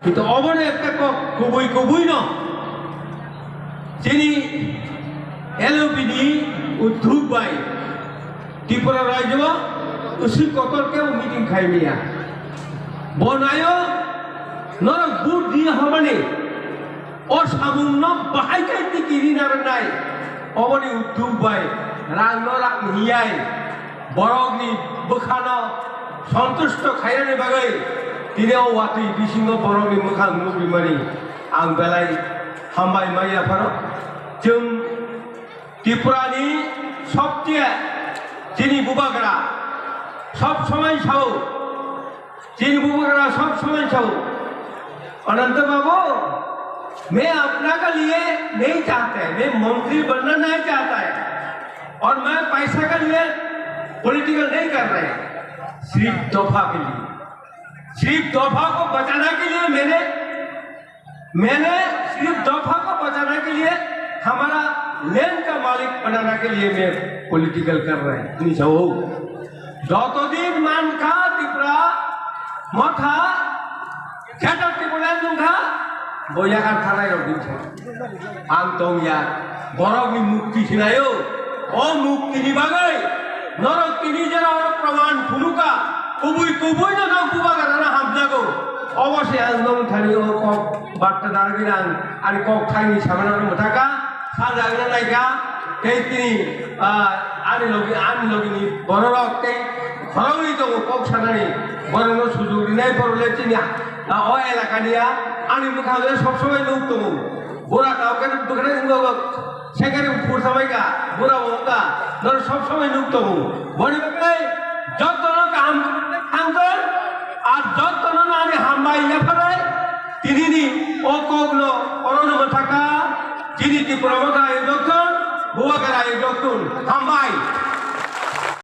কিন্তু অবনে একটা কবুই কবুই ন যিনি এলওপিডি উদ্ধুক বাই ত্রিপুরা রাজ্য উসি কতরকেও মিটিং খাইমিয়া বনায় নরক বুট দিয়ে হবানে অসামান্য বাহাইকাইতে কিরি নারায় অবনি উদ্ধুক বাই রাং নরাক হিয়াই বরগনি বখানো সন্তুষ্ট খাইরানি বাগৈ তিনিও ওয়াতি বিसिङाव बर'नि मोखां नुग्रिमानि आं बेलाय हामबाय माइयाफोर जों त्रिपुरानि सबसे যিনি बुबाग्रा सब समय छाओ যিনি बुबाग्रा सब समय छाओ अनंत बाबू मैं अपना का लिए नहीं चाहता है मैं मंत्री बनना नहीं चाहता है और मैं पैसा का लिए पॉलिटिकल नहीं कर रहे सिर्फ दफा के लिए सिर्फ दफा को बचाने के लिए मैंने सिर्फ दफा को बचाने के लिए हमारा लैंड का मालिक बनाने के लिए मैं पॉलिटिकल कर रहे हैं যতদিন মানকা ত্রিপুরা মথা খেটা ত্রিপুরা নুখা বইয়াকার থানায় দিচ্ছে আং তংয়া বরগনি মুক্তি ছিনায়ও ও মুক্তিনি বাগৈ নরক তিনি যেন প্রমাণ ফুলুকা কবুই কবুই না বুবাগারা হামজাগো অবশ্যই আন্দোলন থানি ও কক বার্তা দাঁড়াবি আং আর কক খাইনি সামনে মোটাকা সাজাগনা নাইকা এই তিনি আনি লগিনি বড় রক্তে ঘরনি তো কক সাজানি বড় সুযোগ নাই পড়লে চিনি ও এলাকা নিয়া আনি মুখালে সবসময় লোক তো বুড়া কাউকে দোকানে সেখানে উপর সবাইকা বুড়া বকা ধর সবসময় লোক তো বড় যত কাম আঙ্কল আর যত আমি হামবাই লেফারে তিনি ও কগ্ন অরণ্য থাকা যিনি ত্রিপুরা মথা এই দক্ষণ বুয়াগারা এই দক্ষণ হামবাই